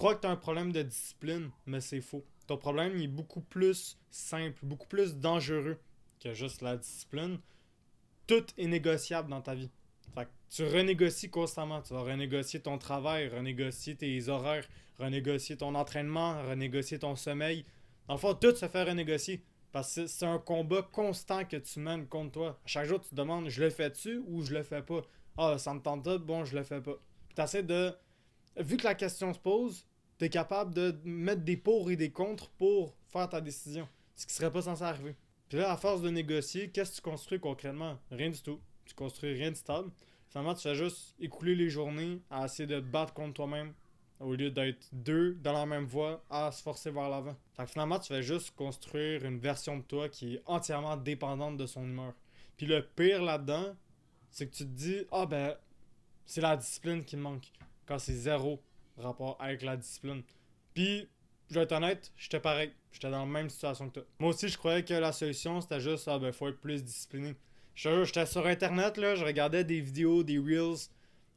crois que tu as un problème de discipline, mais c'est faux. Ton problème il est beaucoup plus simple, beaucoup plus dangereux que juste la discipline. Tout est négociable dans ta vie. Fait que tu renégocies constamment. Tu vas renégocier ton travail, renégocier tes horaires, renégocier ton entraînement, renégocier ton sommeil. Dans le fond, tout se fait renégocier. Parce que c'est un combat constant que tu mènes contre toi. À chaque jour, tu te demandes, je le fais-tu ou je le fais pas? Ah, ça me tente pas, bon, je le fais pas. Puis tu essaies de... Vu que la question se pose, tu es capable de mettre des pour et des contre pour faire ta décision. Ce qui serait pas censé arriver. Puis là, à force de négocier, qu'est-ce que tu construis concrètement? Rien du tout. Tu construis rien de stable. Finalement, tu fais juste écouler les journées à essayer de te battre contre toi-même au lieu d'être deux dans la même voie à se forcer vers l'avant. Fait que finalement, tu fais juste construire une version de toi qui est entièrement dépendante de son humeur. Puis le pire là-dedans, c'est que tu te dis, ah ben, c'est la discipline qui me manque. Quand c'est zéro rapport avec la discipline. Puis, je vais être honnête, j'étais pareil. J'étais dans la même situation que toi. Moi aussi, je croyais que la solution, c'était juste, ah ben, faut être plus discipliné. J'étais sur Internet, là, je regardais des vidéos, des Reels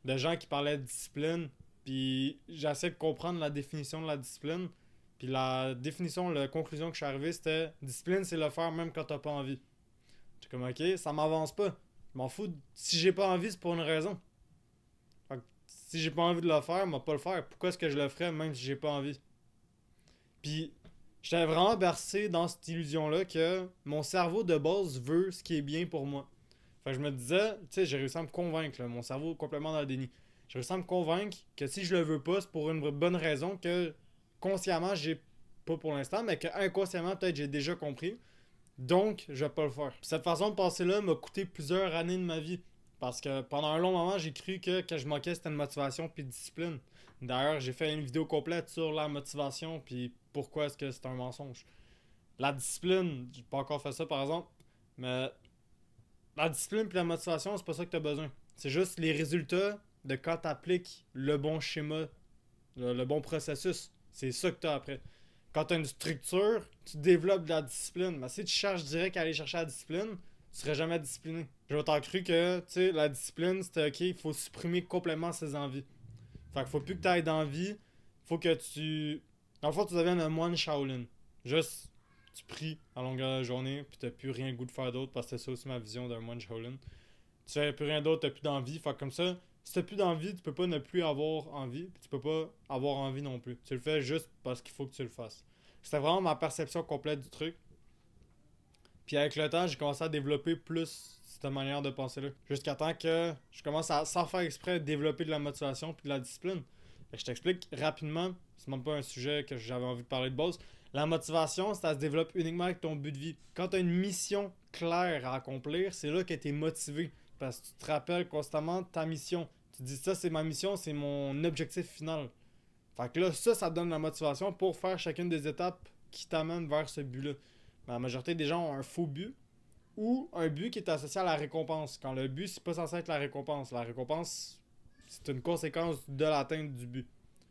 de gens qui parlaient de discipline. Puis, j'essayais de comprendre la définition de la discipline. Puis, la définition, la conclusion que je suis arrivé, c'était discipline, c'est le faire même quand t'as pas envie. J'étais comme, ok, ça m'avance pas. Je m'en fous. Si j'ai pas envie, c'est pour une raison. Fait que si j'ai pas envie de le faire, moi pas le faire. Pourquoi est-ce que je le ferais même si j'ai pas envie? Puis, j'étais vraiment bercé dans cette illusion-là que mon cerveau de base veut ce qui est bien pour moi. Fait que je me disais, tu sais, j'ai réussi à me convaincre, là, mon cerveau est complètement dans le déni. J'ai réussi à me convaincre que si je le veux pas, c'est pour une bonne raison que consciemment, j'ai pas pour l'instant, mais que inconsciemment, peut-être j'ai déjà compris. Donc, je vais pas le faire. Puis cette façon de penser-là m'a coûté plusieurs années de ma vie. Parce que pendant un long moment, j'ai cru que je manquais, c'était une motivation puis de discipline. D'ailleurs, j'ai fait une vidéo complète sur la motivation puis pourquoi est-ce que c'est un mensonge. La discipline, j'ai pas encore fait ça par exemple, mais la discipline puis la motivation, c'est pas ça que t'as besoin. C'est juste les résultats de quand t'appliques le bon schéma, le bon processus. C'est ça que t'as après. Quand t'as une structure, tu développes de la discipline. Mais si tu cherches direct à aller chercher la discipline, tu serais jamais discipliné. J'ai autant cru que, tu sais, la discipline, c'était ok, il faut supprimer complètement ses envies. Fait qu'il faut plus que tu ailles d'envie, faut que tu. Dans le fond, tu deviennes un moine Shaolin. Juste, tu pries à longueur de la journée, puis t'as plus rien le goût de faire d'autre, parce que c'est ça aussi ma vision d'un moine Shaolin. Tu fais plus rien d'autre, t'as plus d'envie. Fait que comme ça, si t'as plus d'envie, tu peux pas ne plus avoir envie, puis tu peux pas avoir envie non plus. Tu le fais juste parce qu'il faut que tu le fasses. C'était vraiment ma perception complète du truc. Puis avec le temps, j'ai commencé à développer plus cette manière de penser-là. Jusqu'à temps que je commence à, sans faire exprès, développer de la motivation puis de la discipline. Fait que je t'explique rapidement, c'est même pas un sujet que j'avais envie de parler de base. La motivation, ça se développe uniquement avec ton but de vie. Quand tu as une mission claire à accomplir, c'est là que tu es motivé. Parce que tu te rappelles constamment de ta mission. Tu te dis ça, c'est ma mission, c'est mon objectif final. Fait que là, ça te donne la motivation pour faire chacune des étapes qui t'amènent vers ce but-là. Mais la majorité des gens ont un faux but ou un but qui est associé à la récompense. Quand le but, c'est pas censé être la récompense. La récompense, c'est une conséquence de l'atteinte du but.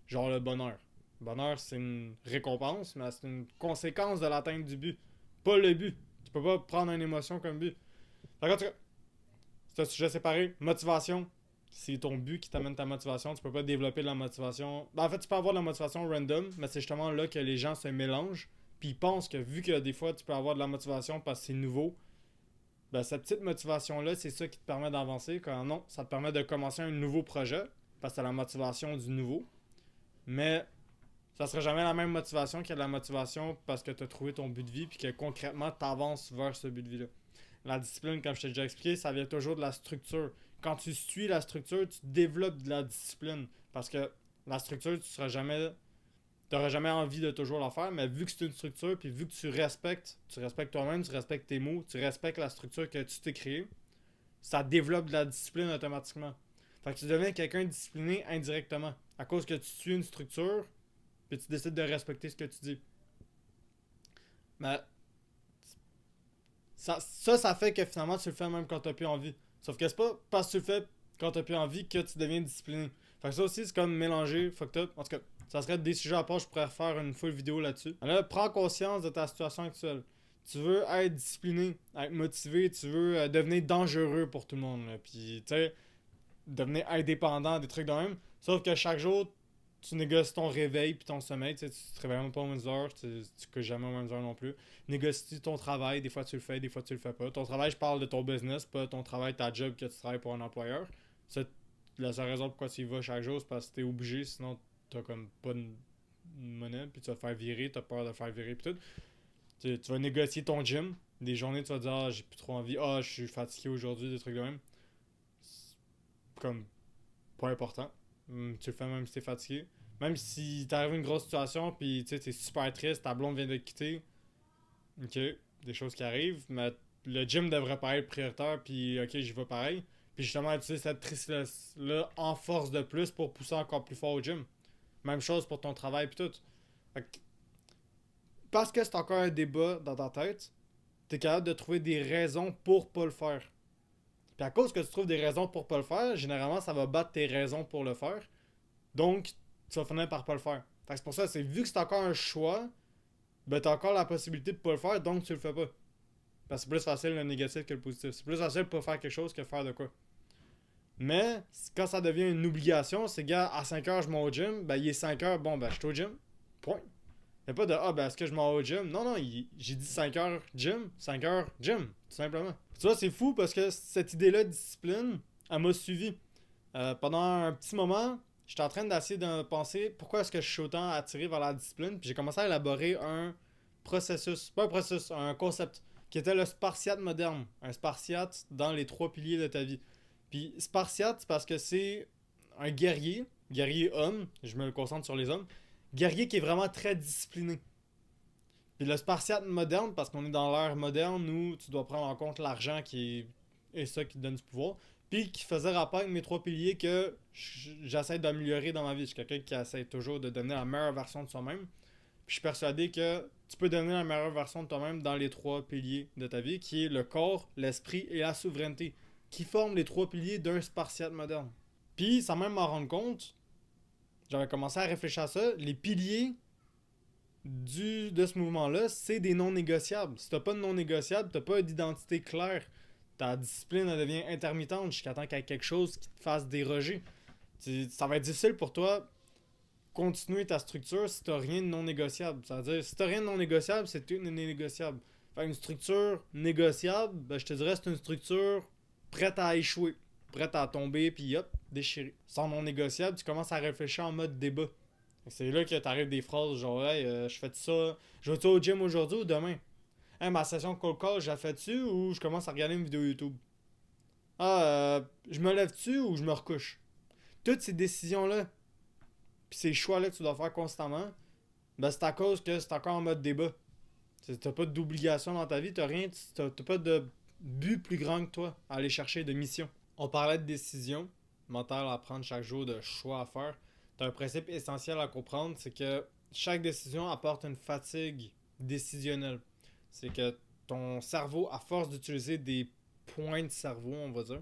Genre le bonheur. Le bonheur, c'est une récompense, mais c'est une conséquence de l'atteinte du but. Pas le but. Tu peux pas prendre une émotion comme but. Fait que, en tout cas, c'est un sujet séparé. Motivation, c'est ton but qui t'amène ta motivation. Tu peux pas développer de la motivation. Ben, en fait, tu peux avoir de la motivation random, mais c'est justement là que les gens se mélangent. Puis ils pensent que vu que des fois tu peux avoir de la motivation parce que c'est nouveau, ben cette petite motivation-là, c'est ça qui te permet d'avancer. Quand non, ça te permet de commencer un nouveau projet parce que t'as la motivation du nouveau. Mais ça sera jamais la même motivation que la motivation parce que tu as trouvé ton but de vie puis que concrètement tu avances vers ce but de vie-là. La discipline, comme je t'ai déjà expliqué, ça vient toujours de la structure. Quand tu suis la structure, tu développes de la discipline. Parce que la structure, t'auras jamais envie de toujours la faire, mais vu que c'est une structure, puis vu que tu respectes toi-même, tu respectes tes mots, tu respectes la structure que tu t'es créée, ça développe de la discipline automatiquement. Fait que tu deviens quelqu'un de discipliné indirectement. À cause que tu suis une structure, puis tu décides de respecter ce que tu dis. Mais ça fait que finalement tu le fais même quand t'as plus envie. Sauf que c'est pas parce que tu le fais quand t'as plus envie que tu deviens discipliné. Fait que ça aussi, c'est comme mélanger, fucked up. En tout cas, ça serait des sujets à part, je pourrais refaire une full vidéo là-dessus. Alors, prends conscience de ta situation actuelle. Tu veux être discipliné, être motivé, tu veux devenir dangereux pour tout le monde. Là. Puis, tu sais, devenir indépendant, des trucs de même. Sauf que chaque jour, tu négocies ton réveil puis ton sommeil, tu te réveilles même pas aux mêmes heures, tu couches jamais aux mêmes heures non plus. Négocies ton travail, des fois tu le fais, des fois tu le fais pas. Ton travail, je parle de ton business, pas ton travail, ta job que tu travailles pour un employeur. C'est la seule raison pourquoi tu y vas chaque jour, c'est parce que t'es obligé, sinon t'as comme pas de monnaie, puis tu vas te faire virer, t'as peur de te faire virer puis tout. Tu vas négocier ton gym. Des journées, tu vas dire, ah, j'ai plus trop envie, ah, je suis fatigué aujourd'hui, des trucs de même. C'est comme pas important. Tu le fais même si t'es fatigué. Même si t'arrives une grosse situation, puis tu sais, t'es super triste, ta blonde vient de te quitter. Ok, des choses qui arrivent, mais le gym devrait pas être prioritaire, puis ok, j'y vais pareil. Puis justement, utiliser cette tristesse-là en force de plus pour pousser encore plus fort au gym. Même chose pour ton travail, puis tout. Fait que, parce que c'est encore un débat dans ta tête, t'es capable de trouver des raisons pour pas le faire. Puis à cause que tu trouves des raisons pour pas le faire, généralement ça va battre tes raisons pour le faire. Donc, tu vas finir par pas le faire. Fait que c'est pour ça, c'est vu que c'est encore un choix, ben t'as encore la possibilité de pas le faire, donc tu le fais pas. Parce que c'est plus facile le négatif que le positif. C'est plus facile de pas faire quelque chose que faire de quoi. Mais, quand ça devient une obligation, c'est gars, à 5h je m'en vais au gym, ben il est 5h, bon ben je suis au gym. Point. Y'a pas de ah ben est-ce que je m'en vais au gym? Non, non, j'ai dit 5h gym, 5h gym, tout simplement. Tu vois, c'est fou parce que cette idée-là de discipline, elle m'a suivi. Pendant un petit moment, j'étais en train d'essayer de penser pourquoi est-ce que je suis autant attiré vers la discipline. Puis j'ai commencé à élaborer un processus, pas un processus, un concept, qui était le spartiate moderne. Un spartiate dans les 3 piliers de ta vie. Puis spartiate, c'est parce que c'est un guerrier homme, je me concentre sur les hommes, guerrier qui est vraiment très discipliné. Puis le spartiate moderne, parce qu'on est dans l'ère moderne où tu dois prendre en compte l'argent qui est ça qui te donne du pouvoir. Puis qui faisait rapport avec mes 3 piliers que j'essaie d'améliorer dans ma vie. Je suis quelqu'un qui essaie toujours de donner la meilleure version de soi-même. Puis je suis persuadé que tu peux donner la meilleure version de toi-même dans les 3 piliers de ta vie, qui est le corps, l'esprit et la souveraineté, qui forment les 3 piliers d'un spartiate moderne. Puis sans même m'en rendre compte, j'avais commencé à réfléchir à ça. Les piliers de ce mouvement-là, c'est des non négociables. Si t'as pas de non négociable, t'as pas d'identité claire. Ta discipline elle devient intermittente jusqu'à temps qu'il y ait quelque chose qui te fasse déroger. Ça va être difficile pour toi continuer ta structure si t'as rien de non négociable. Ça veut dire, si t'as rien de non négociable, c'est tout négociable. Fait une structure négociable, ben, je te dirais c'est une structure prête à échouer, prête à tomber, puis hop, déchirer. Sans non négociable, tu commences à réfléchir en mode débat. C'est là que t'arrives des phrases genre hey, je fais ça, je vais-tu au gym aujourd'hui ou demain? Hey, ma session cold call, je la fais-tu ou je commence à regarder une vidéo YouTube? Ah, je me lève-tu ou je me recouche? Toutes ces décisions-là, puis ces choix-là que tu dois faire constamment, ben c'est à cause que c'est encore en mode débat. T'as pas d'obligation dans ta vie, t'as rien, t'as pas de but plus grand que toi à aller chercher de mission. On parlait de décision, mentale à prendre chaque jour, de choix à faire. T'as un principe essentiel à comprendre, c'est que chaque décision apporte une fatigue décisionnelle. C'est que ton cerveau, à force d'utiliser des points de cerveau, on va dire,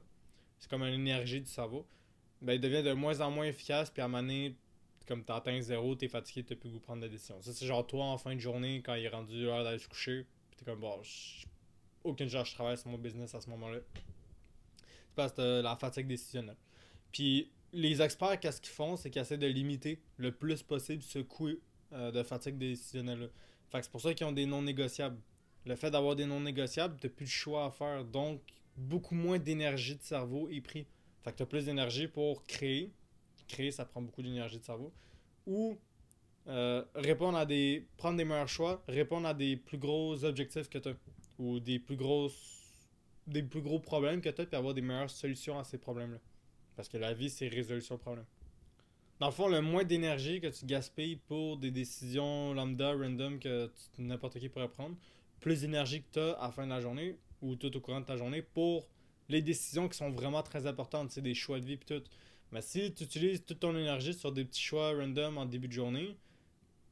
c'est comme une énergie du cerveau, ben il devient de moins en moins efficace, puis à un moment donné, comme t'atteins zéro, t'es fatigué, t'as plus le goût de prendre de décision. Ça, c'est genre toi en fin de journée, quand il est rendu l'heure d'aller se coucher, puis t'es comme, bon, aucune genre, je travaille sur mon business à ce moment-là. C'est parce que la fatigue décisionnelle. Puis les experts, qu'est-ce qu'ils font, c'est qu'ils essaient de limiter le plus possible ce coup de fatigue décisionnelle-là. Fait que c'est pour ça qu'ils ont des non négociables. Le fait d'avoir des non négociables, t'as plus de choix à faire. Donc, beaucoup moins d'énergie de cerveau est pris. Fait que t'as plus d'énergie pour créer. Créer, ça prend beaucoup d'énergie de cerveau. Ou répondre à des. Prendre des meilleurs choix, répondre à des plus gros objectifs que t'as. Ou des plus gros problèmes que t'as, puis avoir des meilleures solutions à ces problèmes-là. Parce que la vie, c'est résolution de problème. Dans le fond, le moins d'énergie que tu gaspilles pour des décisions lambda, random que n'importe qui pourrait prendre, plus d'énergie que tu as à la fin de la journée ou tout au courant de ta journée pour les décisions qui sont vraiment très importantes, c'est des choix de vie et tout. Mais si tu utilises toute ton énergie sur des petits choix random en début de journée,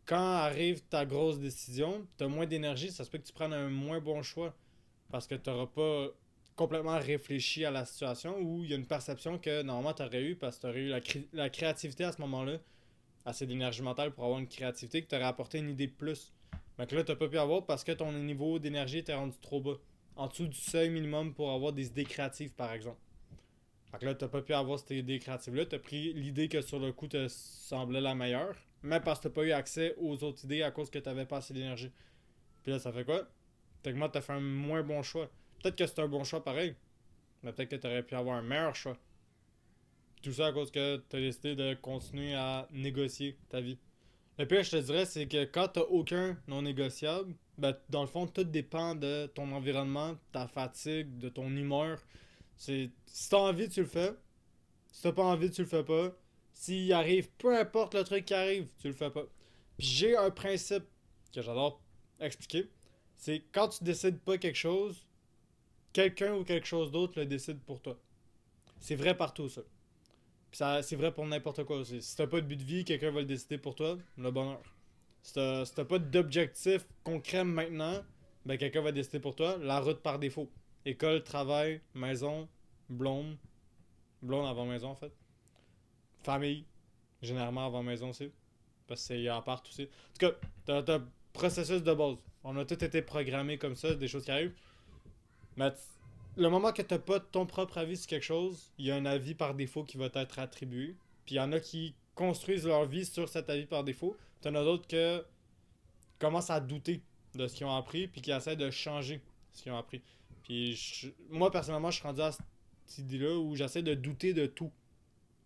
quand arrive ta grosse décision, tu as moins d'énergie, ça se peut que tu prennes un moins bon choix parce que tu n'auras pas complètement réfléchi à la situation ou il y a une perception que normalement tu aurais eu parce que tu aurais eu la créativité à ce moment-là, assez d'énergie mentale pour avoir une créativité qui t'aurait apporté une idée de plus. Mais que là, tu n'as pas pu avoir parce que ton niveau d'énergie était rendu trop bas. En dessous du seuil minimum pour avoir des idées créatives, par exemple. Fait que là, t'as pas pu avoir cette idée créative-là. T'as pris l'idée que sur le coup te semblait la meilleure, mais parce que t'as pas eu accès aux autres idées à cause que t'avais pas assez d'énergie. Puis là, ça fait quoi? Techniquement, t'as fait un moins bon choix. Peut-être que c'est un bon choix pareil, mais peut-être que t'aurais pu avoir un meilleur choix. Tout ça à cause que t'as décidé de continuer à négocier ta vie. Le pire, je te dirais, c'est que quand t'as aucun non négociable, ben, dans le fond, tout dépend de ton environnement, de ta fatigue, de ton humeur. Si t'as envie, tu le fais. Si t'as pas envie, tu le fais pas. S'il arrive, peu importe le truc qui arrive, tu le fais pas. Puis j'ai un principe que j'adore expliquer. C'est quand tu décides pas quelque chose, quelqu'un ou quelque chose d'autre le décide pour toi. C'est vrai partout, ça. Puis c'est vrai pour n'importe quoi aussi. Si t'as pas de but de vie, quelqu'un va le décider pour toi, le bonheur. Si t'as pas d'objectif concret maintenant, ben quelqu'un va décider pour toi, la route par défaut. École, travail, maison, blonde. Blonde avant maison en fait. Famille, généralement avant maison aussi. Parce que c'est en part aussi. En tout cas, t'as un processus de base. On a tous été programmés comme ça, des choses qui arrivent. Mais le moment que t'as pas ton propre avis sur quelque chose, il y a un avis par défaut qui va t'être attribué. Puis il y en a qui construisent leur vie sur cet avis par défaut. T'en as d'autres qui commencent à douter de ce qu'ils ont appris, puis qui essaient de changer ce qu'ils ont appris. Puis moi, personnellement, je suis rendu à cette idée-là où j'essaie de douter de tout.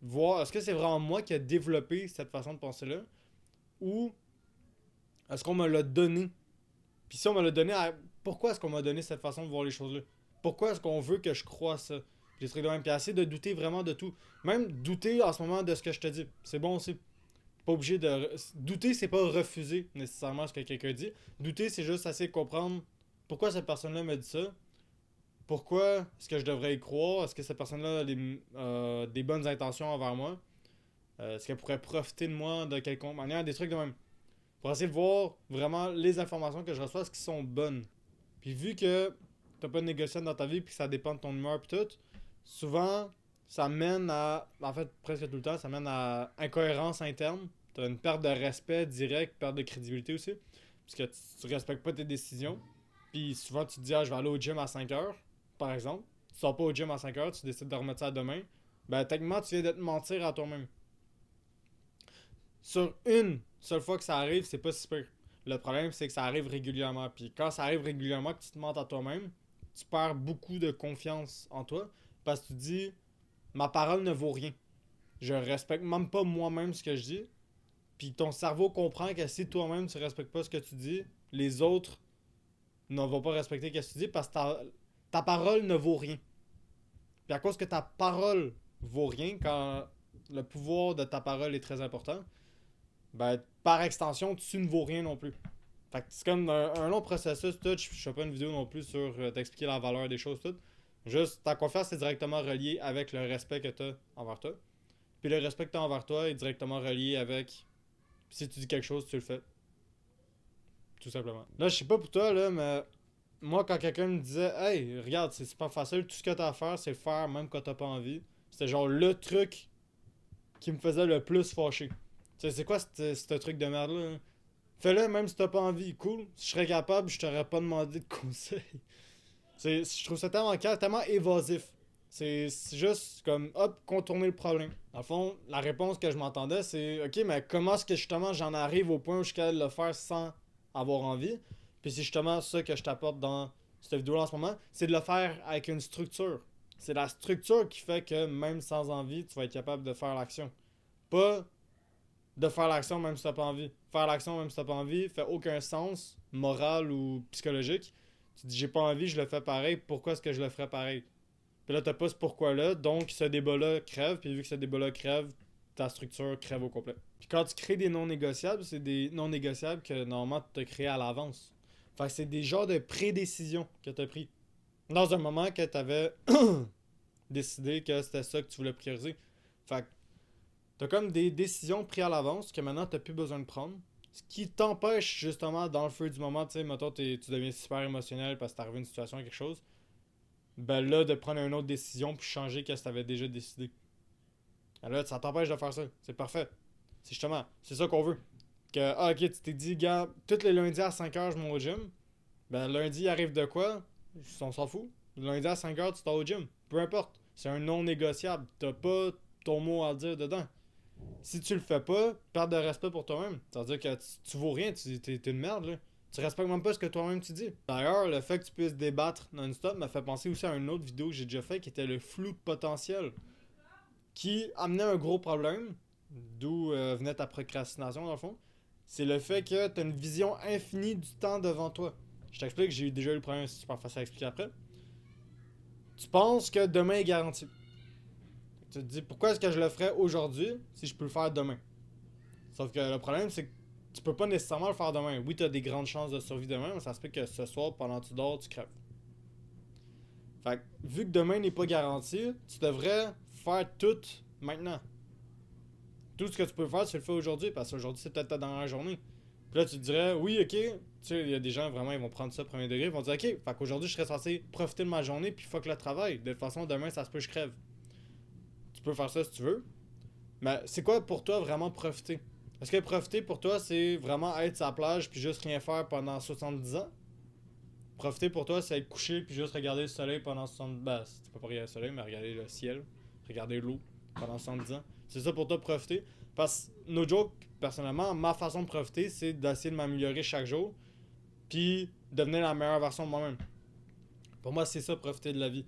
Voir, est-ce que c'est vraiment moi qui ai développé cette façon de penser-là, ou est-ce qu'on me l'a donné? Puis si on me l'a donné, pourquoi est-ce qu'on m'a donné cette façon de voir les choses-là? Pourquoi est-ce qu'on veut que je croie ça? Puis des trucs de même. Puis essayer de douter vraiment de tout. Même douter en ce moment de ce que je te dis. C'est bon aussi. Pas obligé de. Douter, c'est pas refuser nécessairement ce que quelqu'un dit. Douter, c'est juste essayer de comprendre pourquoi cette personne-là me dit ça. Pourquoi est-ce que je devrais y croire? Est-ce que cette personne-là a des bonnes intentions envers moi? Est-ce qu'elle pourrait profiter de moi de quelconque manière? Des trucs de même. Pour essayer de voir vraiment les informations que je reçois, est-ce qu'elles sont bonnes? Puis vu que t'as pas de négociation dans ta vie, puis que ça dépend de ton humeur, puis tout, souvent, ça mène à. En fait, presque tout le temps, ça mène à incohérence interne. T'as une perte de respect direct, perte de crédibilité aussi. Parce que tu respectes pas tes décisions. Puis souvent, tu te dis, ah, je vais aller au gym à 5 heures, par exemple. Tu sors pas au gym à 5 heures, tu décides de remettre ça à demain. Ben, techniquement, tu viens de te mentir à toi-même. Sur une seule fois que ça arrive, c'est pas si pire. Le problème, c'est que ça arrive régulièrement. Puis quand ça arrive régulièrement, que tu te mentes à toi-même, tu perds beaucoup de confiance en toi. Parce que tu te dis, ma parole ne vaut rien. Je respecte même pas moi-même ce que je dis. Puis ton cerveau comprend que si toi-même tu respectes pas ce que tu dis, les autres ne vont pas respecter ce que tu dis parce que ta parole ne vaut rien. Puis à cause que ta parole vaut rien, quand le pouvoir de ta parole est très important, ben par extension, tu ne vaux rien non plus. Fait que c'est comme un long processus, tout. Je fais pas une vidéo non plus sur t'expliquer la valeur des choses, tout. Juste, ta confiance est directement reliée avec le respect que tu as envers toi. Puis le respect que tu as envers toi est directement relié avec si tu dis quelque chose, tu le fais. Tout simplement. Là, je sais pas pour toi, là, mais moi, quand quelqu'un me disait, hey, regarde, c'est pas facile, tout ce que t'as à faire, c'est le faire même quand t'as pas envie. C'était genre le truc qui me faisait le plus fâcher. Tu sais, c'est quoi ce truc de merde là? Fais-le même si t'as pas envie. Cool. Si je serais capable, je t'aurais pas demandé de conseils. Je trouve ça tellement calme, tellement évasif. C'est juste comme, hop, contourner le problème. Dans le fond, la réponse que je m'entendais, c'est, ok, mais comment est-ce que justement j'en arrive au point où je suis capable de le faire sans avoir envie? Puis c'est justement ça que je t'apporte dans cette vidéo en ce moment, c'est de le faire avec une structure. C'est la structure qui fait que même sans envie, tu vas être capable de faire l'action. Pas de faire l'action même si t'as pas envie. Faire l'action même si t'as pas envie fait aucun sens, moral ou psychologique. Tu te dis j'ai pas envie, je le fais pareil, pourquoi est-ce que je le ferais pareil? Puis là, t'as pas ce pourquoi-là, donc ce débat-là crève, puis vu que ce débat-là crève, ta structure crève au complet. Puis quand tu crées des non négociables, c'est des non négociables que normalement tu as créés à l'avance. Fait que c'est des genres de prédécisions que tu as pris. Dans un moment que tu avais décidé que c'était ça que tu voulais prioriser. Fait que t'as comme des décisions prises à l'avance que maintenant t'as plus besoin de prendre. Ce qui t'empêche justement dans le feu du moment, tu sais, mettons, tu deviens super émotionnel parce que t'es arrivé une situation, quelque chose. Ben là, de prendre une autre décision puis changer ce que t'avais déjà décidé. Ben là, ça t'empêche de faire ça. C'est parfait. C'est justement, c'est ça qu'on veut. Que, ah, ok, tu t'es dit, gars, tous les lundis à 5 heures, je m'en vais au gym. Ben, lundi, il arrive de quoi? On s'en fout. Lundi à 5 heures, tu t'en vas au gym. Peu importe. C'est un non négociable. T'as pas ton mot à dire dedans. Si tu le fais pas, perte de respect pour toi-même. C'est-à-dire que tu vaux rien, t'es une merde, là. Tu respectes même pas ce que toi-même tu dis. D'ailleurs, le fait que tu puisses débattre non-stop m'a fait penser aussi à une autre vidéo que j'ai déjà fait qui était le flou de potentiel. Qui amenait un gros problème, d'où venait ta procrastination dans le fond. C'est le fait que tu as une vision infinie du temps devant toi. Je t'explique, j'ai déjà eu le problème, c'est super facile à expliquer après. Tu penses que demain est garanti. Tu te dis pourquoi est-ce que je le ferais aujourd'hui si je peux le faire demain. Sauf que le problème c'est que tu peux pas nécessairement le faire demain. Oui, tu as des grandes chances de survie demain, mais ça se peut que ce soir, pendant que tu dors, tu crèves. Fait que, vu que demain n'est pas garanti, tu devrais faire tout maintenant. Tout ce que tu peux faire, tu le fais aujourd'hui, parce qu'aujourd'hui, c'est peut-être ta dernière journée. Puis là, tu te dirais, oui, ok, tu sais, il y a des gens vraiment, ils vont prendre ça premier degré, ils vont dire, ok, fait qu'aujourd'hui, je serais censé profiter de ma journée, puis fuck le travail. De toute façon, demain, ça se peut, je crève. Tu peux faire ça si tu veux. Mais c'est quoi pour toi vraiment profiter? Est-ce que profiter pour toi, c'est vraiment être sur la plage, puis juste rien faire pendant 70 ans? Profiter pour toi, c'est être couché, puis juste regarder le soleil pendant 70 ans. Ben, tu peux pas regarder le soleil, mais regarder le ciel, regarder l'eau pendant 70 ans. C'est ça pour toi profiter. Parce que, no joke, personnellement, ma façon de profiter, c'est d'essayer de m'améliorer chaque jour, puis devenir la meilleure version de moi-même. Pour moi, c'est ça, profiter de la vie.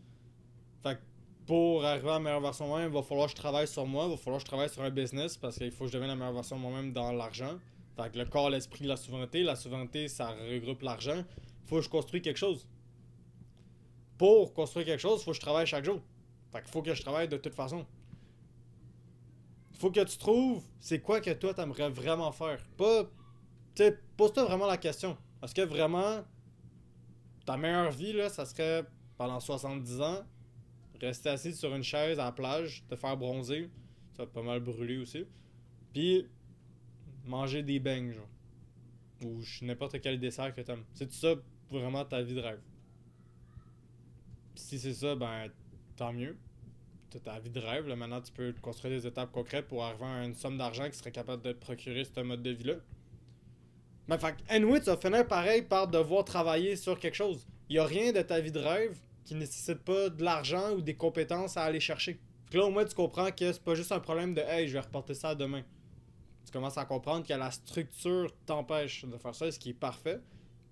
Fait que pour arriver à la meilleure version de moi-même, il va falloir que je travaille sur moi, il va falloir que je travaille sur un business, parce qu'il faut que je devienne la meilleure version de moi-même dans l'argent. Fait que le corps, l'esprit, la souveraineté, ça regroupe l'argent. Il faut que je construise quelque chose. Pour construire quelque chose, il faut que je travaille chaque jour. Fait qu'il faut que je travaille de toute façon. Il faut que tu trouves c'est quoi que toi t'aimerais vraiment faire. Pas. Tu sais, pose-toi vraiment la question. Est-ce que vraiment ta meilleure vie, là, ça serait pendant 70 ans, rester assis sur une chaise à la plage, te faire bronzer, ça va pas mal brûler aussi, puis manger des beignes, genre. Ou n'importe quel dessert que t'aimes. C'est tout ça vraiment ta vie de rêve. Pis si c'est ça, ben tant mieux. T'as ta vie de rêve, là, maintenant tu peux construire des étapes concrètes pour arriver à une somme d'argent qui serait capable de te procurer ce mode de vie-là. Mais fait anyway, tu vas finir pareil par devoir travailler sur quelque chose. Il y a rien de ta vie de rêve qui nécessite pas de l'argent ou des compétences à aller chercher. Fait que là, au moins, tu comprends que c'est pas juste un problème de hey, je vais reporter ça demain. Tu commences à comprendre que la structure t'empêche de faire ça, ce qui est parfait.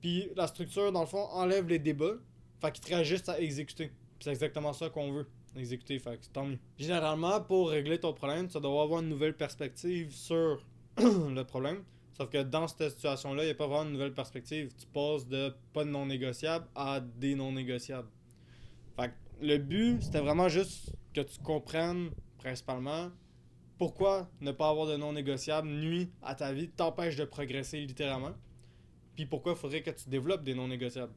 Puis la structure, dans le fond, enlève les débats. Fait qu'il te reste juste à exécuter. Puis c'est exactement ça qu'on veut. Exécuter, fait que tant mieux. Généralement, pour régler ton problème, tu dois avoir une nouvelle perspective sur le problème. Sauf que dans cette situation-là, il n'y a pas vraiment une nouvelle perspective. Tu passes de pas de non négociables à des non négociables. Fait que le but, c'était vraiment juste que tu comprennes principalement pourquoi ne pas avoir de non négociables nuit à ta vie, t'empêche de progresser littéralement. Puis pourquoi il faudrait que tu développes des non négociables.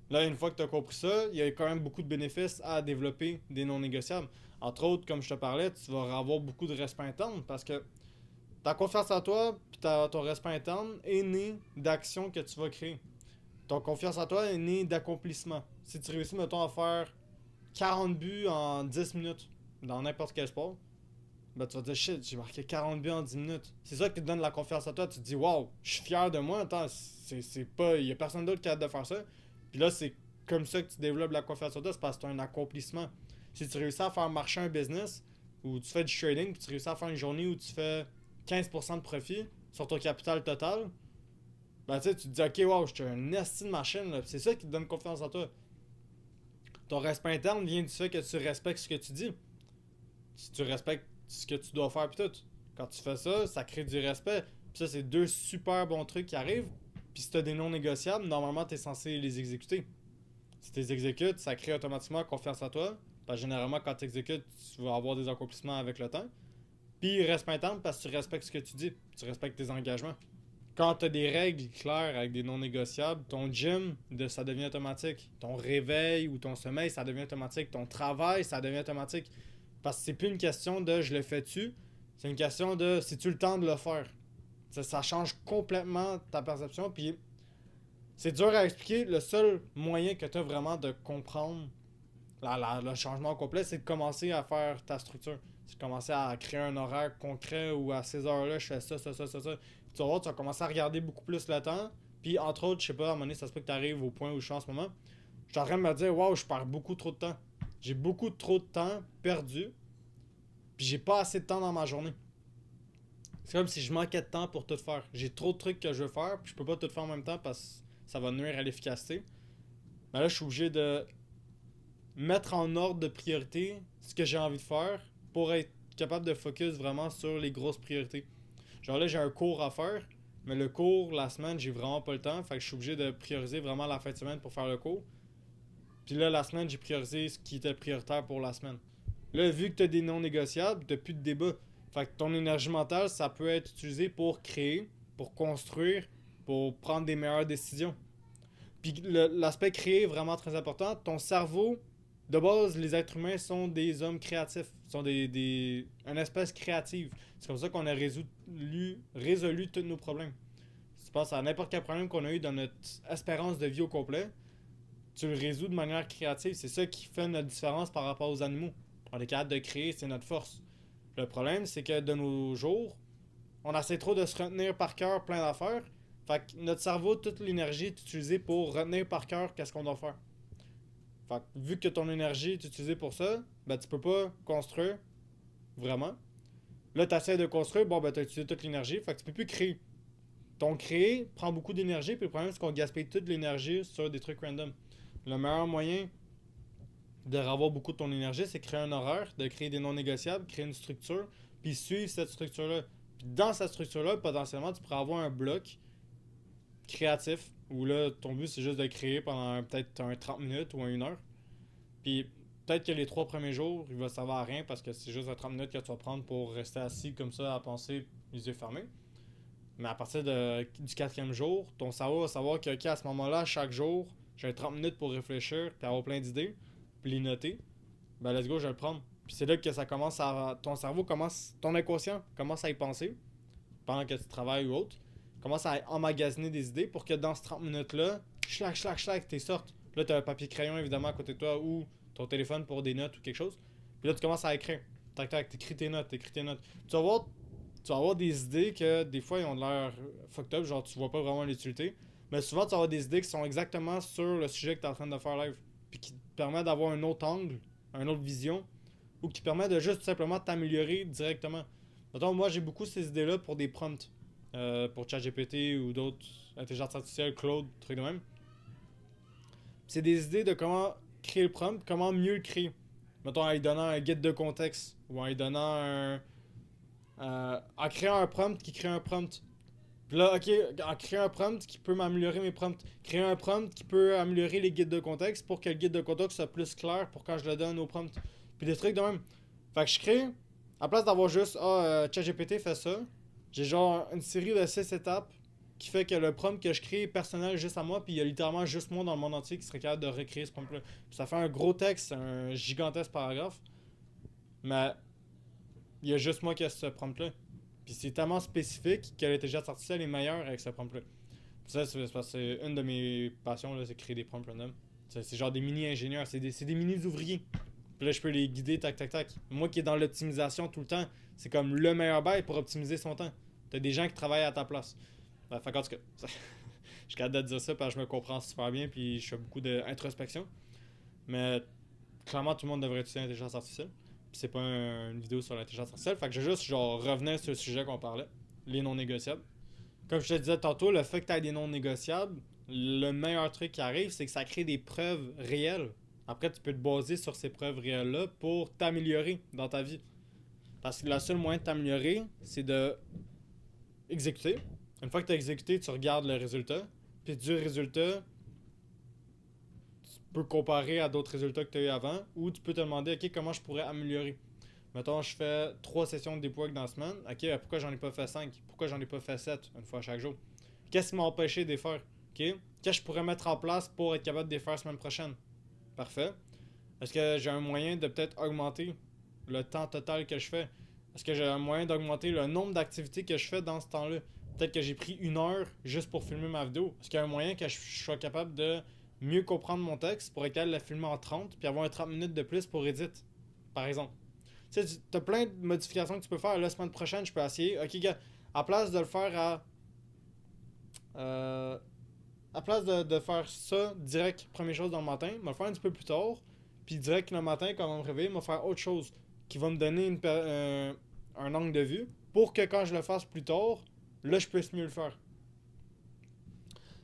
Là, une fois que tu as compris ça, il y a quand même beaucoup de bénéfices à développer des non négociables. Entre autres, comme je te parlais, tu vas avoir beaucoup de respect interne parce que ta confiance en toi puis ton respect interne est né d'actions que tu vas créer. Ton confiance en toi est née d'accomplissement. Si tu réussis, mettons, à faire 40 buts en 10 minutes dans n'importe quel sport, ben tu vas te dire shit, j'ai marqué 40 buts en 10 minutes. C'est ça qui te donne la confiance en toi. Tu te dis waouh, je suis fier de moi. Attends, c'est pas. Il y a personne d'autre qui a hâte de faire ça. Puis là, c'est comme ça que tu développes la confiance en toi, c'est parce que tu as un accomplissement. Si tu réussis à faire marcher un business, ou tu fais du trading, puis tu réussis à faire une journée où tu fais 15% de profit sur ton capital total, ben tu sais, tu te dis, ok, wow, je suis un esti de machine, là. C'est ça qui te donne confiance en toi. Ton respect interne vient du fait que tu respectes ce que tu dis. Si tu respectes ce que tu dois faire, puis tout. Quand tu fais ça, ça crée du respect. Puis ça, c'est deux super bons trucs qui arrivent. Puis si tu as des non négociables, normalement, tu es censé les exécuter. Si tu les exécutes, ça crée automatiquement confiance en toi. Parce que généralement, quand tu exécutes, tu vas avoir des accomplissements avec le temps. Puis respect interne parce que tu respectes ce que tu dis. Tu respectes tes engagements. Quand tu as des règles claires avec des non négociables, ton gym, ça devient automatique. Ton réveil ou ton sommeil, ça devient automatique. Ton travail, ça devient automatique. Parce que c'est plus une question de je le fais-tu, c'est une question de si tu le temps de le faire. Ça change complètement ta perception. Puis c'est dur à expliquer. Le seul moyen que tu as vraiment de comprendre le changement complet, c'est de commencer à faire ta structure. C'est de commencer à créer un horaire concret où à ces heures-là, je fais ça. Puis tu vas voir, tu vas commencer à regarder beaucoup plus le temps. Puis entre autres, je sais pas, à un moment donné, ça se peut que tu arrives au point où je suis en ce moment. Je suis en train de me dire, waouh, je perds beaucoup trop de temps. J'ai beaucoup trop de temps perdu, puis j'ai pas assez de temps dans ma journée. C'est comme si je manquais de temps pour tout faire. J'ai trop de trucs que je veux faire, puis je peux pas tout faire en même temps parce que ça va nuire à l'efficacité. Mais là, je suis obligé de mettre en ordre de priorité ce que j'ai envie de faire pour être capable de focus vraiment sur les grosses priorités. Genre là, j'ai un cours à faire, mais le cours, la semaine, j'ai vraiment pas le temps. Fait que je suis obligé de prioriser vraiment la fin de semaine pour faire le cours. Puis là, la semaine, j'ai priorisé ce qui était prioritaire pour la semaine. Là, vu que tu as des non négociables, tu plus de débat. Fait que ton énergie mentale, ça peut être utilisé pour créer, pour construire, pour prendre des meilleures décisions. Puis l'aspect créé est vraiment très important. Ton cerveau, de base, les êtres humains sont des hommes créatifs. Sont une espèce créative. C'est comme ça qu'on a résolu tous nos problèmes. Si tu penses à n'importe quel problème qu'on a eu dans notre espérance de vie au complet, tu le résous de manière créative. C'est ça qui fait notre différence par rapport aux animaux. On est capable de créer, c'est notre force. Le problème, c'est que de nos jours, on essaie trop de se retenir par cœur plein d'affaires. Fait que notre cerveau, toute l'énergie est utilisée pour retenir par cœur qu'est-ce qu'on doit faire. Fait que vu que ton énergie est utilisée pour ça, ben tu peux pas construire vraiment. Là, tu essaies de construire, bon ben tu as utilisé toute l'énergie, fait que tu peux plus créer. Ton créer prend beaucoup d'énergie, puis le problème c'est qu'on gaspille toute l'énergie sur des trucs random. Le meilleur moyen de avoir beaucoup de ton énergie, c'est créer un horaire, de créer des non négociables, créer une structure, puis suivre cette structure-là. Puis dans cette structure-là, potentiellement, tu pourrais avoir un bloc créatif où là, ton but c'est juste de créer pendant peut-être un 30 minutes ou une heure. Puis peut-être que les 3 premiers jours, il va servir à rien parce que c'est juste un 30 minutes que tu vas prendre pour rester assis comme ça à penser, les yeux fermés. Mais à partir du 4e jour, ton cerveau va savoir que à ce moment-là, chaque jour, j'ai 30 minutes pour réfléchir puis avoir plein d'idées, puis les noter. Ben let's go, je vais le prendre. Puis c'est là que ça commence à. Ton cerveau commence. Ton inconscient commence à y penser pendant que tu travailles ou autre. Commence à emmagasiner des idées pour que dans ces 30 minutes-là, schlac, t'es sortes. Là, tu as un papier-crayon évidemment à côté de toi ou ton téléphone pour des notes ou quelque chose. Puis là, tu commences à écrire. Tac, tac, t'écris tes notes. Tu vas avoir des idées que des fois ils ont l'air fucked up, genre tu vois pas vraiment l'utilité. Mais souvent, tu vas avoir des idées qui sont exactement sur le sujet que tu es en train de faire live. Puis qui te permettent d'avoir un autre angle, une autre vision, ou qui te permet de juste tout simplement t'améliorer directement. Mettons, moi j'ai beaucoup ces idées-là pour des prompts. Pour ChatGPT ou d'autres intelligences artificielles, Claude, trucs de même. C'est des idées de comment créer le prompt, comment mieux le créer. Mettons en lui donnant un guide de contexte ou en lui donnant en créant un prompt qui crée un prompt. Puis là, ok, en créant un prompt qui peut m'améliorer mes prompts. Créer un prompt qui peut améliorer les guides de contexte pour que le guide de contexte soit plus clair pour quand je le donne au prompt. Puis des trucs de même. Fait que je crée, à place d'avoir juste, ChatGPT fait ça, j'ai genre une série de 6 étapes qui fait que le prompt que je crée est personnel juste à moi, puis il y a littéralement juste moi dans le monde entier qui serait capable de recréer ce prompt-là. Puis ça fait un gros texte, un gigantesque paragraphe, mais il y a juste moi qui ai ce prompt-là. Puis c'est tellement spécifique que l'intelligence artificielle est meilleure avec ce prompt-là. Puis ça, c'est parce que c'est une de mes passions, là, c'est créer des prompts random. C'est genre des mini-ingénieurs, c'est des mini-ouvriers. Puis là, je peux les guider, tac, tac, tac. Moi qui est dans l'optimisation tout le temps, c'est comme le meilleur bail pour optimiser son temps. T'as des gens qui travaillent à ta place. Fait qu'en tout cas, je suis capable de dire ça parce que je me comprends super bien puis je fais beaucoup d'introspection. Mais clairement, tout le monde devrait utiliser l'intelligence artificielle. Puis c'est pas une vidéo sur l'intelligence artificielle. Fait que je vais juste genre revenir sur le sujet qu'on parlait, les non négociables. Comme je te disais tantôt, le fait que tu aies des non négociables, le meilleur truc qui arrive, c'est que ça crée des preuves réelles. Après, tu peux te baser sur ces preuves réelles-là pour t'améliorer dans ta vie. Parce que le seul moyen de t'améliorer, c'est de exécuter. Une fois que tu as exécuté, tu regardes le résultat. Puis du résultat, tu peux comparer à d'autres résultats que tu as eu avant. Ou tu peux te demander, OK, comment je pourrais améliorer. Mettons, je fais 3 sessions de dépôt dans la semaine. OK, pourquoi j'en ai pas fait 5? Pourquoi j'en ai pas fait 7 une fois chaque jour? Qu'est-ce qui m'a empêché de les faire? OK? Qu'est-ce que je pourrais mettre en place pour être capable de les faire la semaine prochaine? Parfait. Est-ce que j'ai un moyen de peut-être augmenter le temps total que je fais? Est-ce que j'ai un moyen d'augmenter le nombre d'activités que je fais dans ce temps-là? Peut-être que j'ai pris 1 heure juste pour filmer ma vidéo. Est-ce qu'il y a un moyen que je sois capable de mieux comprendre mon texte pour être capable de la filmer en 30 puis avoir un 30 minutes de plus pour edit, par exemple? Tu sais, tu as plein de modifications que tu peux faire. La semaine prochaine, je peux essayer. Ok, gars, à place de le faire à place de faire ça direct, première chose dans le matin, je vais le faire un petit peu plus tard. puis direct le matin, quand on va me réveiller, me faire autre chose qui va me donner un angle de vue pour que quand je le fasse plus tard, là, je puisse mieux le faire.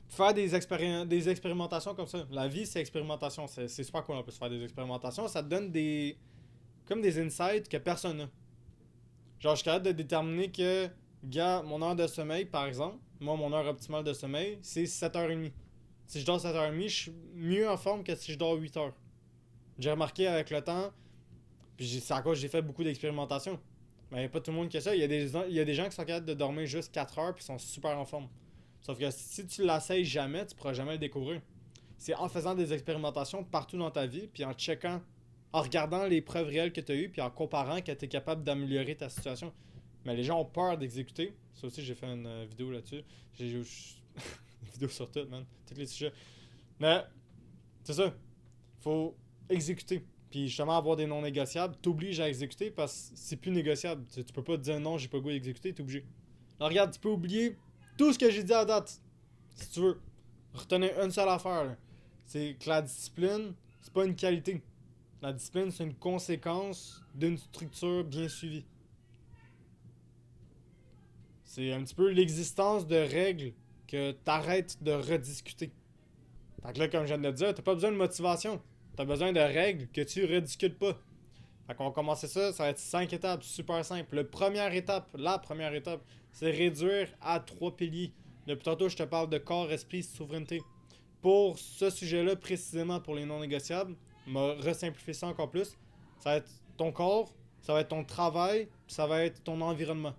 Faire des expérimentations comme ça. La vie, c'est expérimentation. C'est super cool, on peut se faire des expérimentations. Ça te donne comme des insights que personne n'a. Genre, je suis capable de déterminer que, gars, mon heure de sommeil, par exemple, moi, mon heure optimale de sommeil, c'est 7h30. Si je dors 7h30, je suis mieux en forme que si je dors 8h. J'ai remarqué avec le temps, puis c'est à cause que j'ai fait beaucoup d'expérimentations. Mais il n'y a pas tout le monde qui a ça. Il y a des gens qui sont capables de dormir juste 4 heures puis sont super en forme. Sauf que si tu l'essayes jamais, tu pourras jamais le découvrir. C'est en faisant des expérimentations partout dans ta vie, puis en checkant, en regardant les preuves réelles que tu as eues, puis en comparant que tu es capable d'améliorer ta situation. Mais les gens ont peur d'exécuter. Ça aussi, j'ai fait une vidéo là-dessus. J'ai une vidéo sur tout, man. Tous les sujets. Mais, c'est ça. Faut exécuter. Puis justement, avoir des non négociables t'oblige à exécuter parce que c'est plus négociable. Tu peux pas te dire non, j'ai pas le goût d'exécuter, t'es obligé. Alors regarde, tu peux oublier tout ce que j'ai dit à date. Si tu veux. Retenez une seule affaire. Là. C'est que la discipline, c'est pas une qualité. La discipline, c'est une conséquence d'une structure bien suivie. C'est un petit peu l'existence de règles que t'arrêtes de rediscuter. Fait que là, comme je viens de le dire, t'as pas besoin de motivation. T'as besoin de règles que tu rediscutes pas. Fait qu'on va commencer ça va être 5 étapes, super simple. La première étape, c'est réduire à 3 piliers. Depuis tantôt, je te parle de corps, esprit, souveraineté. Pour ce sujet-là, précisément pour les non négociables, m'a resimplifié ça encore plus. Ça va être ton corps, ça va être ton travail, puis ça va être ton environnement.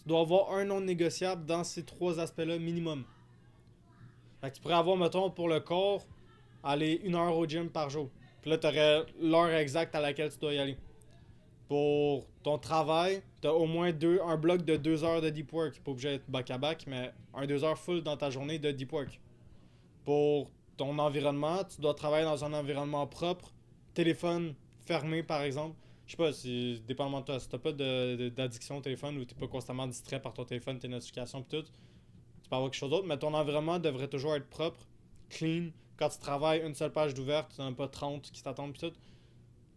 Tu dois avoir un non négociable dans ces 3 aspects-là minimum. Fait que tu pourrais avoir, mettons, pour le corps, aller 1 heure au gym par jour. Puis là, tu aurais l'heure exacte à laquelle tu dois y aller. Pour ton travail, tu as au moins un bloc de 2 heures de deep work. Pas obligé d'être back-à-back, mais 2 heures full dans ta journée de deep work. Pour ton environnement, tu dois travailler dans un environnement propre. Téléphone fermé, par exemple. Je sais pas, dépendamment de toi. Si t'as pas d'addiction au téléphone ou t'es pas constamment distrait par ton téléphone, tes notifications et tout, tu peux avoir quelque chose d'autre. Mais ton environnement devrait toujours être propre, clean. Quand tu travailles une seule page d'ouverte, tu n'en as pas 30 qui t'attendent pis tout.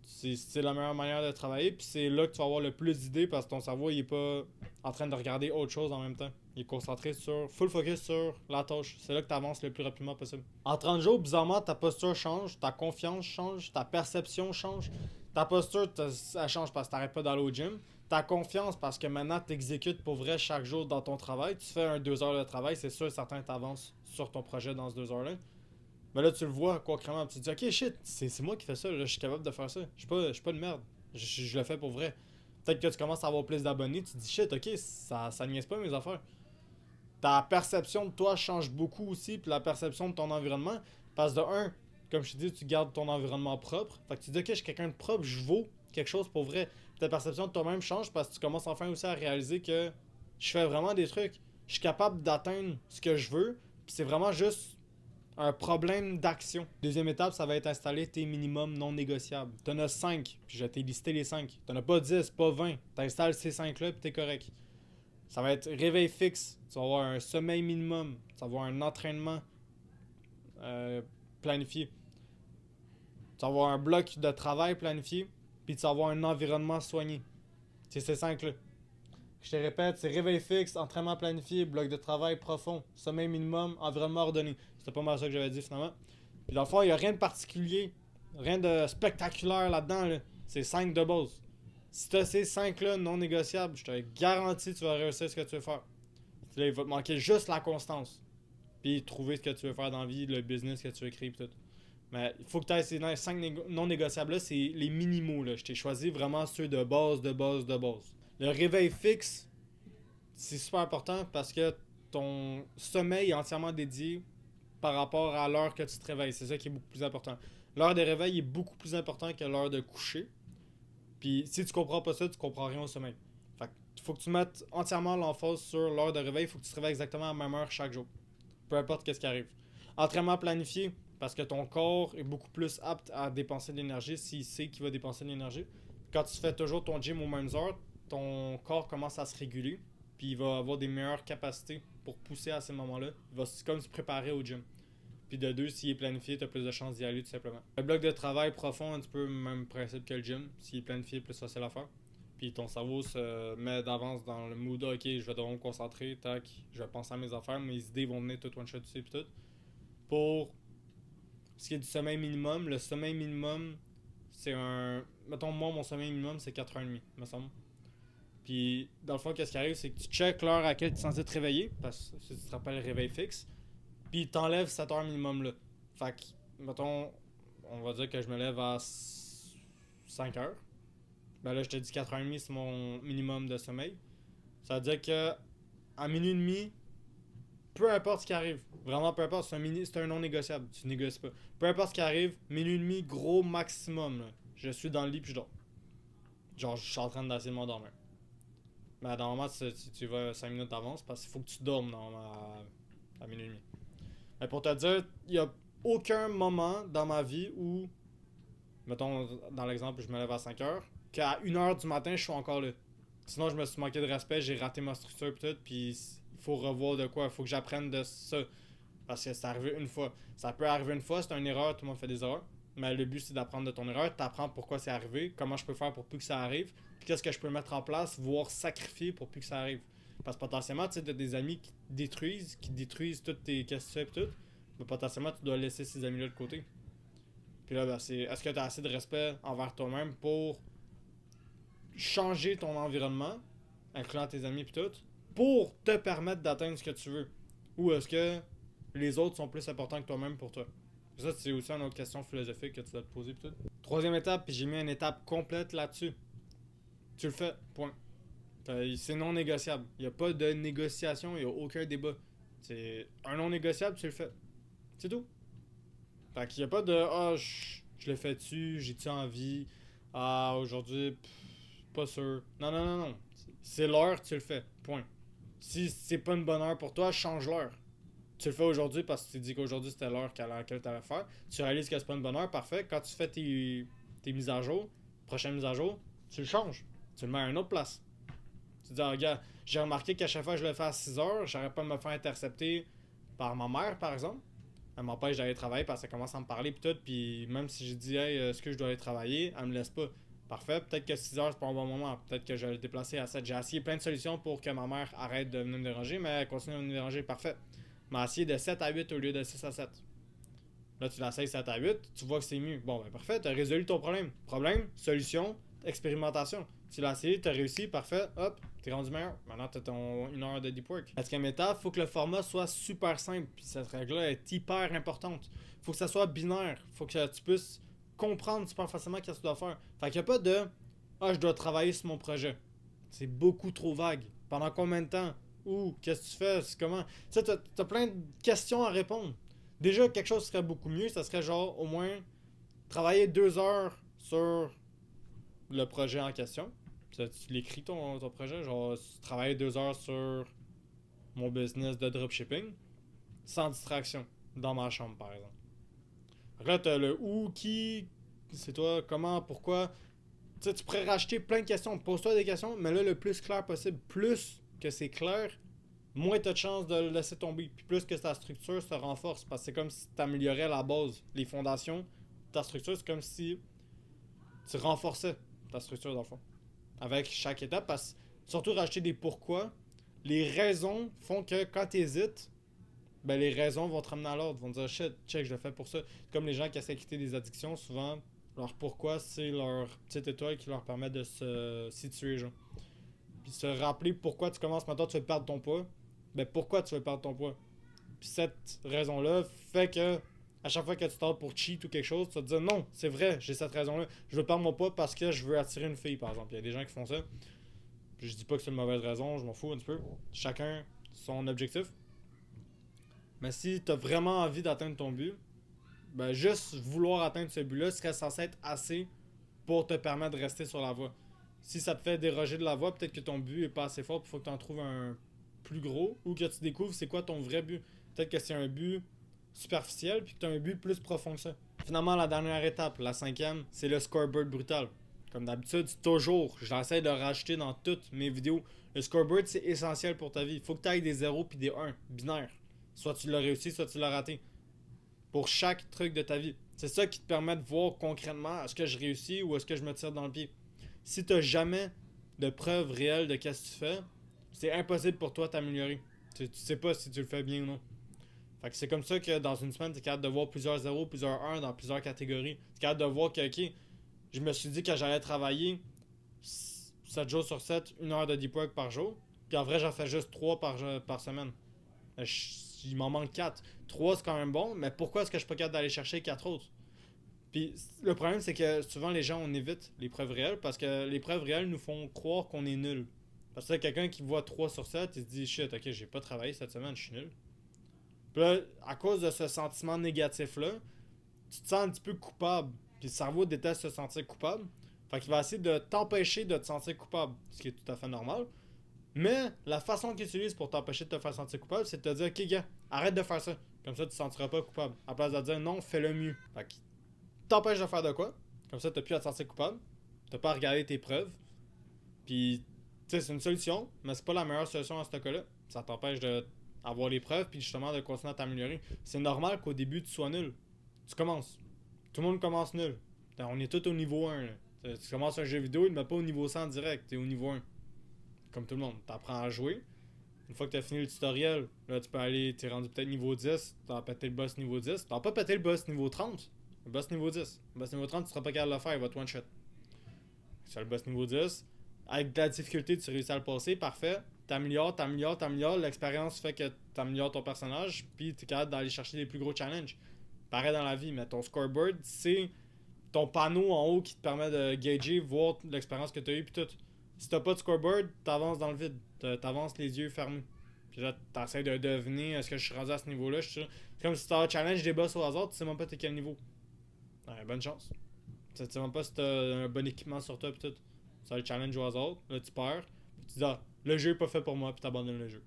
C'est la meilleure manière de travailler, puis c'est là que tu vas avoir le plus d'idées parce que ton cerveau il est pas en train de regarder autre chose en même temps. Il est concentré full focus sur la tâche. C'est là que tu avances le plus rapidement possible. En 30 jours, bizarrement, ta posture change, ta confiance change, ta perception change. Ta posture, elle change parce que tu n'arrêtes pas d'aller au gym. Ta confiance parce que maintenant tu exécutes pour vrai chaque jour dans ton travail. Tu fais 2 heures de travail, c'est sûr certain que tu avances sur ton projet dans ces 2 heures-là. Mais là, tu le vois concrètement. Tu te dis, ok, shit, c'est moi qui fais ça. Là, je suis capable de faire ça. Je suis pas de merde. Je le fais pour vrai. Peut-être que tu commences à avoir plus d'abonnés. Tu te dis, shit, ok, ça niaise pas mes affaires. Ta perception de toi change beaucoup aussi. Puis la perception de ton environnement. Parce que de un, comme je te dis, tu gardes ton environnement propre. Fait que tu te dis, ok, je suis quelqu'un de propre. Je vaux quelque chose pour vrai. Ta perception de toi-même change parce que tu commences enfin aussi à réaliser que je fais vraiment des trucs. Je suis capable d'atteindre ce que je veux. Puis c'est vraiment juste un problème d'action. Deuxième étape, ça va être installer tes minimums non négociables. T'en as 5, puis je t'ai listé les 5. T'en as pas 10, pas 20. T'installes ces 5-là, puis t'es correct. Ça va être réveil fixe. Tu vas avoir un sommeil minimum. Tu vas avoir un entraînement planifié. Tu vas avoir un bloc de travail planifié, puis tu vas avoir un environnement soigné. C'est ces 5-là. Je te répète, c'est réveil fixe, entraînement planifié, bloc de travail profond, sommeil minimum, environnement ordonné. C'était pas mal ça que j'avais dit finalement. Puis dans le fond, il n'y a rien de particulier, rien de spectaculaire là-dedans. Là. C'est 5 de base. Si tu as ces 5-là non négociables, je te garantis que tu vas réussir ce que tu veux faire. Là, il va te manquer juste la constance. Puis trouver ce que tu veux faire dans la vie, le business que tu veux créer, tout. Mais il faut que tu aies ces 5 non négociables-là, c'est les minimaux. Là. Je t'ai choisi vraiment ceux de base, de base, de base. Le réveil fixe, c'est super important parce que ton sommeil est entièrement dédié par rapport à l'heure que tu te réveilles. C'est ça qui est beaucoup plus important. L'heure de réveil est beaucoup plus important que l'heure de coucher. Puis si tu comprends pas ça, tu comprends rien au sommeil. Fait que faut que tu mettes entièrement l'emphase sur l'heure de réveil. Il faut que tu te réveilles exactement à la même heure chaque jour. Peu importe qu'est-ce qui arrive. Entraînement planifié, parce que ton corps est beaucoup plus apte à dépenser de l'énergie s'il sait qu'il va dépenser de l'énergie. Quand tu fais toujours ton gym aux mêmes heures, ton corps commence à se réguler, puis il va avoir des meilleures capacités pour pousser à ces moments-là. Il va comme se préparer au gym. Puis de 2, s'il est planifié, t'as plus de chances d'y aller tout simplement. Le bloc de travail profond, un petit peu le même principe que le gym. S'il est planifié, plus facile à faire. Puis ton cerveau se met d'avance dans le mood, ok, je vais devoir me concentrer, tac, je vais penser à mes affaires, mes idées vont venir tout one shot, tu sais, puis tout. Pour ce qui est du sommeil minimum, le sommeil minimum, c'est un. Mettons, moi, mon sommeil minimum, c'est 4h30, me semble. Puis, dans le fond, qu'est-ce qui arrive, c'est que tu checkes l'heure à laquelle tu es censé te réveiller, parce que si tu te rappelles le réveil fixe, puis t'enlèves 7 heures minimum là. Fait que, mettons, on va dire que je me lève à 5 heures. Ben là, je te dis 4h30, c'est mon minimum de sommeil. Ça veut dire que à minuit et demi, peu importe ce qui arrive, vraiment peu importe, c'est un non négociable, tu négocies pas. Peu importe ce qui arrive, minuit et demi, gros maximum, là. Je suis dans le lit puis je dors. Genre, je suis en train d'essayer de m'endormir. Mais normalement, tu vas 5 minutes d'avance parce qu'il faut que tu dormes à minuit et demi. Mais pour te dire, il n'y a aucun moment dans ma vie où, mettons, dans l'exemple, je me lève à 5 heures, qu'à 1h du matin, je suis encore là. Sinon, je me suis manqué de respect, j'ai raté ma structure et tout, puis il faut revoir de quoi, il faut que j'apprenne de ça. Parce que c'est arrivé une fois. Ça peut arriver une fois, c'est une erreur, tout le monde fait des erreurs. Mais le but, c'est d'apprendre de ton erreur, t'apprends pourquoi c'est arrivé, comment je peux faire pour plus que ça arrive, puis qu'est-ce que je peux mettre en place, voire sacrifier pour plus que ça arrive. Parce que potentiellement, tu sais, t'as des amis qui détruisent toutes tes questions et tout, mais potentiellement, tu dois laisser ces amis-là de côté. Puis là, ben, est-ce que tu as assez de respect envers toi-même pour changer ton environnement, incluant tes amis et tout, pour te permettre d'atteindre ce que tu veux? Ou est-ce que les autres sont plus importants que toi-même pour toi? Ça, c'est aussi une autre question philosophique que tu dois te poser pis tout. Troisième étape, puis j'ai mis une étape complète là-dessus. Tu le fais, point. C'est non négociable. Il n'y a pas de négociation, il n'y a aucun débat. C'est un non négociable, tu le fais. C'est tout. Fait qu'il n'y a pas de je le fais-tu, j'ai-tu envie, aujourd'hui, pas sûr. Non, non, non, non. C'est l'heure, tu le fais, point. Si c'est pas une bonne heure pour toi, change l'heure. Tu le fais aujourd'hui parce que tu dis qu'aujourd'hui c'était l'heure à laquelle tu allais faire. Tu réalises que c'est pas une bonne heure, parfait. Quand tu fais tes mises à jour, prochaine mise à jour, tu le changes. Tu le mets à une autre place. Tu dis, regarde, j'ai remarqué qu'à chaque fois que je le fais à 6 heures, j'arrête pas de me faire intercepter par ma mère, par exemple. Elle m'empêche d'aller travailler parce qu'elle commence à me parler pis tout. Puis même si j'ai dit, hey, est-ce que je dois aller travailler, elle me laisse pas. Parfait, peut-être que 6 heures c'est pas un bon moment. Peut-être que je vais le déplacer à 7. J'ai essayé plein de solutions pour que ma mère arrête de venir me déranger, mais elle continue de me déranger. Parfait. Mais essayé de 7 à 8 au lieu de 6 à 7. Là, tu l'essayes 7 à 8, tu vois que c'est mieux. Bon, ben parfait, tu as résolu ton problème. Problème, solution, expérimentation. Tu l'as essayé, tu as réussi, parfait, hop, t'es rendu meilleur. Maintenant, tu as ton 1 heure de deep work. Quatrième étape, il faut que le format soit super simple. Puis cette règle-là est hyper importante. Il faut que ça soit binaire. Il faut que tu puisses comprendre super facilement ce que tu dois faire. Fait qu'il n'y a pas de je dois travailler sur mon projet. C'est beaucoup trop vague. Pendant combien de temps? Où? Qu'est-ce que tu fais? C'est comment? Tu sais, t'as plein de questions à répondre. Déjà, quelque chose serait beaucoup mieux, ça serait genre au moins travailler 2 heures sur le projet en question. Tu l'écris ton projet, genre travailler 2 heures sur mon business de dropshipping sans distraction, dans ma chambre par exemple. Donc là, t'as le où, qui, c'est toi, comment, pourquoi. Tu sais, tu pourrais racheter plein de questions. Pose-toi des questions, mais là, le plus clair possible. Plus que c'est clair, moins t'as de chances de le laisser tomber. Puis plus que ta structure se renforce. Parce que c'est comme si tu améliorais la base, les fondations. Ta structure, c'est comme si tu renforçais ta structure dans le fond. Avec chaque étape. Parce que surtout racheter des pourquoi. Les raisons font que quand tu hésites, ben les raisons vont te ramener à l'ordre. Vont te dire shit, check, je le fais pour ça. Comme les gens qui essaient de quitter des addictions, souvent, leur pourquoi, c'est leur petite étoile qui leur permet de se situer, genre. Puis se rappeler pourquoi tu commences maintenant, tu veux perdre ton poids. Ben pourquoi tu veux perdre ton poids? Puis cette raison-là fait que à chaque fois que tu tentes pour cheat ou quelque chose, tu vas te dire non, c'est vrai, j'ai cette raison-là. Je veux perdre mon poids parce que je veux attirer une fille, par exemple. Il y a des gens qui font ça. Puis je dis pas que c'est une mauvaise raison, je m'en fous un petit peu. Chacun son objectif. Mais si tu as vraiment envie d'atteindre ton but, ben juste vouloir atteindre ce but-là serait censé être assez pour te permettre de rester sur la voie. Si ça te fait déroger de la voie, peut-être que ton but est pas assez fort, il faut que tu en trouves un plus gros ou que tu découvres c'est quoi ton vrai but. Peut-être que c'est un but superficiel puis que tu as un but plus profond que ça. Finalement, la dernière étape, la cinquième, c'est le scoreboard brutal. Comme d'habitude, toujours, j'essaie de rajouter dans toutes mes vidéos. Le scoreboard, c'est essentiel pour ta vie. Il faut que tu ailles des 0 puis des 1, binaire. Soit tu l'as réussi, soit tu l'as raté. pour chaque truc de ta vie. C'est ça qui te permet de voir concrètement est-ce que je réussis ou est-ce que je me tire dans le pied. Si tu n'as jamais de preuves réelles de ce que tu fais, c'est impossible pour toi de t'améliorer. Tu sais pas si tu le fais bien ou non. Fait que c'est comme ça que dans une semaine, tu es capable de voir plusieurs 0, plusieurs 1 dans plusieurs catégories. Tu es capable de voir que, ok, je me suis dit que j'allais travailler 7 jours sur 7, 1 heure de deep work par jour. Puis en vrai, j'en fais juste 3 par semaine. Il m'en manque 4. 3 c'est quand même bon, mais pourquoi est-ce que je suis pas capable d'aller chercher 4 autres? Puis le problème, c'est que souvent les gens, on évite les preuves réelles parce que les preuves réelles nous font croire qu'on est nul. Parce que quelqu'un qui voit 3 sur 7, il se dit shit, ok, j'ai pas travaillé cette semaine, je suis nul. Puis là, à cause de ce sentiment négatif-là, tu te sens un petit peu coupable. Puis le cerveau déteste se sentir coupable. Fait qu'il va essayer de t'empêcher de te sentir coupable, ce qui est tout à fait normal. Mais la façon qu'il utilise pour t'empêcher de te faire sentir coupable, c'est de te dire ok, gars, arrête de faire ça. Comme ça, tu te sentiras pas coupable. À la place de dire non, fais-le mieux. Fait qu'il t'empêche de faire de quoi. Comme ça, t'as plus à te sentir coupable. T'as pas à regarder tes preuves. Puis, tu sais, c'est une solution, mais c'est pas la meilleure solution dans ce cas-là. Ça t'empêche d'avoir les preuves, puis justement de continuer à t'améliorer. C'est normal qu'au début, tu sois nul. Tu commences. Tout le monde commence nul. On est tous au niveau 1. Là. Tu commences un jeu vidéo, il ne met pas au niveau 100 direct. T'es au niveau 1. Comme tout le monde. T'apprends à jouer. Une fois que t'as fini le tutoriel, là, tu peux aller, t'es rendu peut-être niveau 10, t'as pété le boss niveau 10. T'as pas pété le boss niveau 30. Le boss niveau 10. Le boss niveau 30, tu seras pas capable de le faire, il va te one-shot. C'est le boss niveau 10. Avec de la difficulté, tu réussis à le passer, parfait. T'améliores. L'expérience fait que t'améliores ton personnage, puis t'es capable d'aller chercher les plus gros challenges. Pareil dans la vie, mais ton scoreboard, c'est ton panneau en haut qui te permet de gager, voir l'expérience que t'as eue, puis tout. Si t'as pas de scoreboard, t'avances dans le vide. T'avances les yeux fermés. Puis là, t'essaies de deviner est-ce que je suis rendu à ce niveau-là. C'est comme si t'as un challenge des boss au hasard, tu sais même pas t'es quel niveau. Ouais, bonne chance. Tu sais même pas si t'as un bon équipement sur toi, puis tout. C'est le challenge au hasard, là tu perds. Puis tu dis, ah, le jeu est pas fait pour moi, puis t'abandonnes le jeu.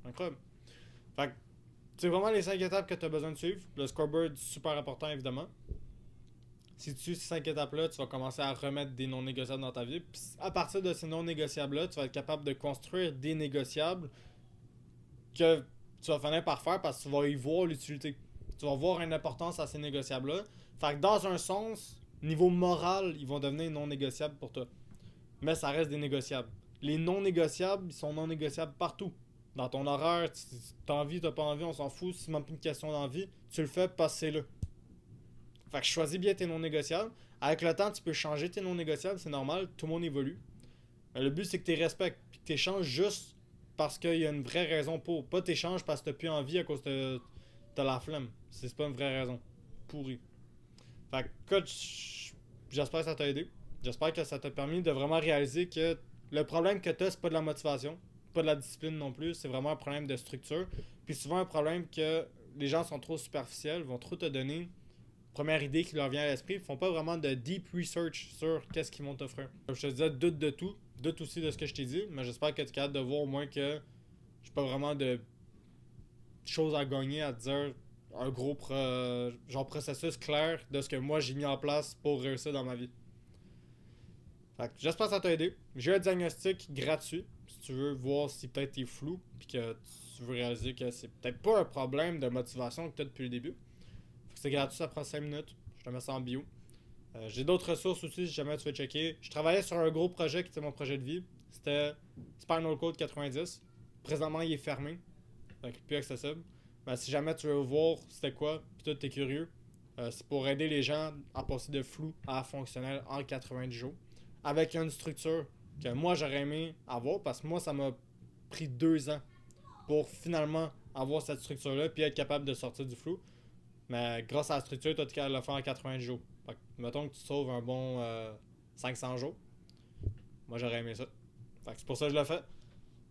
Incroyable. Fait que, c'est vraiment les 5 étapes que t'as besoin de suivre. Le scoreboard, super important évidemment. Si tu suis ces 5 étapes-là, tu vas commencer à remettre des non négociables dans ta vie. Puis à partir de ces non négociables-là, tu vas être capable de construire des négociables que tu vas finir par faire parce que tu vas y voir l'utilité. Tu vas voir une importance à ces négociables-là. Fait que dans un sens, niveau moral, ils vont devenir non négociables pour toi. Mais ça reste des négociables. Les non négociables, ils sont non négociables partout. Dans ton horaire, t'as envie, t'as pas envie, on s'en fout. Si c'est même pas une question d'envie, tu le fais parce que c'est là. Fait que choisis bien tes non négociables. Avec le temps, tu peux changer tes non négociables, c'est normal, tout le monde évolue. Mais le but, c'est que tu les respectes, puis que tu échanges juste parce qu'il y a une vraie raison pour. Pas t'échanges parce que t'as plus envie à cause de t'as la flemme. C'est pas une vraie raison. Pourri. Fait que, écoute, j'espère que ça t'a aidé. J'espère que ça t'a permis de vraiment réaliser que le problème que t'as, c'est pas de la motivation, pas de la discipline non plus, c'est vraiment un problème de structure. Puis souvent un problème que les gens sont trop superficiels, vont trop te donner première idée qui leur vient à l'esprit, ils font pas vraiment de deep research sur qu'est-ce qu'ils vont t'offrir. Comme je te disais, doute de tout, doute aussi de ce que je t'ai dit, mais j'espère que tu es capable de voir au moins que j'ai pas vraiment de choses à gagner à te dire un gros genre processus clair de ce que moi j'ai mis en place pour réussir dans ma vie. Fait que j'espère que ça t'a aidé. J'ai un diagnostic gratuit si tu veux voir si peut-être t'es flou puis que tu veux réaliser que c'est peut-être pas un problème de motivation que t'as depuis le début. C'est gratuit, ça prend 5 minutes. Je te mets ça en bio. J'ai d'autres ressources aussi si jamais tu veux checker. Je travaillais sur un gros projet qui était mon projet de vie. C'était Spinal Code 90. Présentement, il est fermé. Donc, plus accessible. Mais si jamais tu veux voir c'était quoi, puis toi, t'es curieux, c'est pour aider les gens à passer de flou à fonctionnel en 90 jours. Avec une structure que moi, j'aurais aimé avoir parce que moi, ça m'a pris 2 ans pour finalement avoir cette structure-là puis être capable de sortir du flou. Mais grâce à la structure, tu es capable de le faire en 90 jours. Fait que, mettons que tu sauves un bon 500 jours. Moi, j'aurais aimé ça. Fait que c'est pour ça que je le fais.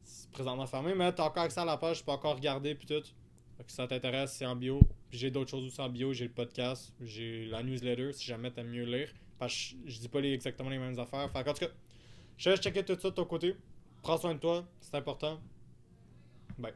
C'est présentement fermé, mais tu as encore accès à la page, tu peux encore regarder puis tout. Fait que si ça t'intéresse, c'est en bio. Puis j'ai d'autres choses aussi en bio. J'ai le podcast, j'ai la newsletter si jamais t'aimes mieux lire. Parce que je dis pas exactement les mêmes affaires. Fait en tout cas, je vais checker tout ça de ton côté. Prends soin de toi, c'est important. Bye.